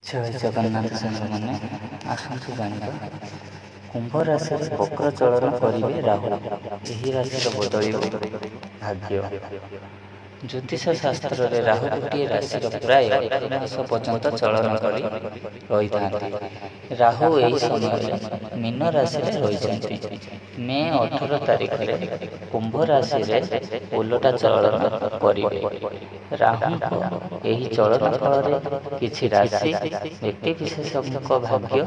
ଜୟ ଜଗନ୍ନାଥ ସାଙ୍ଗମାନେ, ଆସନ୍ତୁ ଜାଣିବା କୁମ୍ଭ ରାଶିରେ ବକ୍ର ଚଳନ କରିବେ ରାହୁ। ଏହି ରାଶିର ବଦଳିବ ଭାଗ୍ୟ। ଜ୍ୟୋତିଷ ଶାସ୍ତ୍ରରେ ରାହୁ ଗୋଟିଏ ରାଶିର ପ୍ରାୟ 18 ମାସ ପର୍ଯ୍ୟନ୍ତ ଚଳନ କରି ରହିଥାନ୍ତି। ରାହୁ ଏହି ସମୟରେ ମୀନ ରାଶିରେ ରହିଛନ୍ତି। ମେ 18 ତାରିଖରେ କୁମ୍ଭ ରାଶିରେ ଓଲଟା ଚଳନ କରିବେ। ରାହୁଙ୍କ ଏହି ଚଳନ ଫଳରେ କିଛି ରାଶି ବ୍ୟକ୍ତିବିଶେଷଙ୍କ ଭାଗ୍ୟ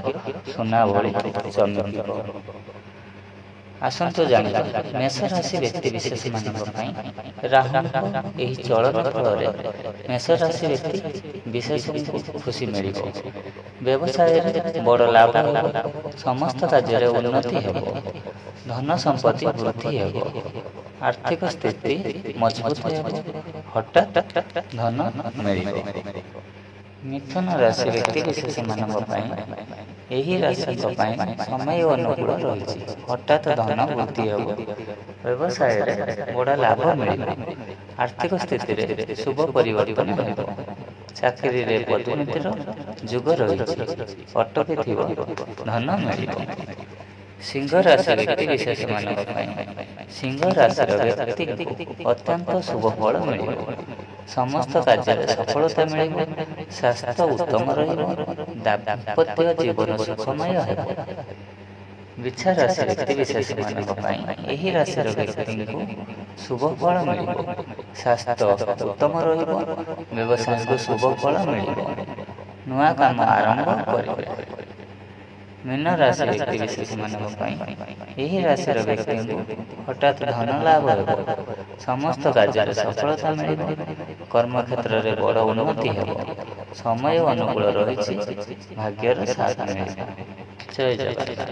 ସୁନା ଭଳି ଚମକିବ। ଆସନ୍ତୁ ଜାଣିବା ମେଷ ରାଶି ବ୍ୟକ୍ତିବିଶେଷମାନଙ୍କ ପାଇଁ ରାହୁଙ୍କ ଏହି ଚଳନ ଫଳରେ ମେଷ ରାଶି ବ୍ୟକ୍ତି ବିଶେଷଙ୍କୁ ଖୁସି ମିଳିବ। ବ୍ୟବସାୟରେ ବଡ଼ ଲାଭ ହେବ। ସମସ୍ତ କାର୍ଯ୍ୟରେ ଉନ୍ନତି ହେବ। ଧନ ସମ୍ପତ୍ତି ବୃଦ୍ଧି ହେବ। ଆର୍ଥିକ ସ୍ଥିତି ମଜବୁତ ହେବ। ହଠାତ୍ ଧନ ମିଳିବ। ମିଥୁନ ରାଶି ବ୍ୟକ୍ତିବିଶେଷମାନଙ୍କ ପାଇଁ ଏହି ରାଶିଙ୍କ ପାଇଁ ସମୟ ଅନୁକୂଳ ରହିଛି। ହଠାତ୍ ଧନ ବୃଦ୍ଧି ହେବ। ବ୍ୟବସାୟରେ ବଡ଼ ଲାଭ ମିଳିବ। ଆର୍ଥିକ ସ୍ଥିତିରେ ଶୁଭ ପରିବର୍ତ୍ତନ ହେବ। ଚାକିରିରେ ପଦୋନ୍ନତିର ଯୋଗ ରହିଛି। ଅଟକିଥିବ ଧନ ମିଳିବ। ସିଂହ ରାଶି ବ୍ୟକ୍ତିବିଶେଷମାନଙ୍କ ପାଇଁ ସିଂହ ରାଶିର ବ୍ୟକ୍ତିଙ୍କୁ ଅତ୍ୟନ୍ତ ଶୁଭ ଫଳ ମିଳିବ। ସମସ୍ତ କାର୍ଯ୍ୟରେ ସଫଳତା ମିଳିବ। ସ୍ୱାସ୍ଥ୍ୟ ଉତ୍ତମ ରହିବ। ଦାମ୍ପତ୍ୟ ଜୀବନ ସୁଖମୟ ହେବ। ବିଛା ରାଶି ବ୍ୟକ୍ତିବିଶେଷମାନଙ୍କ ପାଇଁ ଏହି ରାଶିର ବ୍ୟକ୍ତିଙ୍କୁ ଶୁଭ ଫଳ ମିଳିବ। ସ୍ୱାସ୍ଥ୍ୟ ଉତ୍ତମ ରହିବ। ବ୍ୟବସାୟକୁ ଶୁଭ ଫଳ ମିଳିବ। ନୂଆ କାମ ଆରମ୍ଭ କରିବେ। ମୀନ ରାଶି ବ୍ୟକ୍ତିବିଶେଷମାନଙ୍କ ପାଇଁ ଏହି ରାଶିର ବ୍ୟକ୍ତିଙ୍କୁ ହଠାତ୍ ଧନ ଲାଭ ହେବ। ସମସ୍ତ କାର୍ଯ୍ୟରେ ସଫଳତା ମିଳିବ। କର୍ମକ୍ଷେତ୍ରରେ ବଡ଼ ଉନ୍ନତି ହେବ। ସମୟ ଅନୁକୂଳ ରହିଛି। ଭାଗ୍ୟର ସାଥ ମିଳିବ। ଜୟ ଜଗନ୍ନାଥ।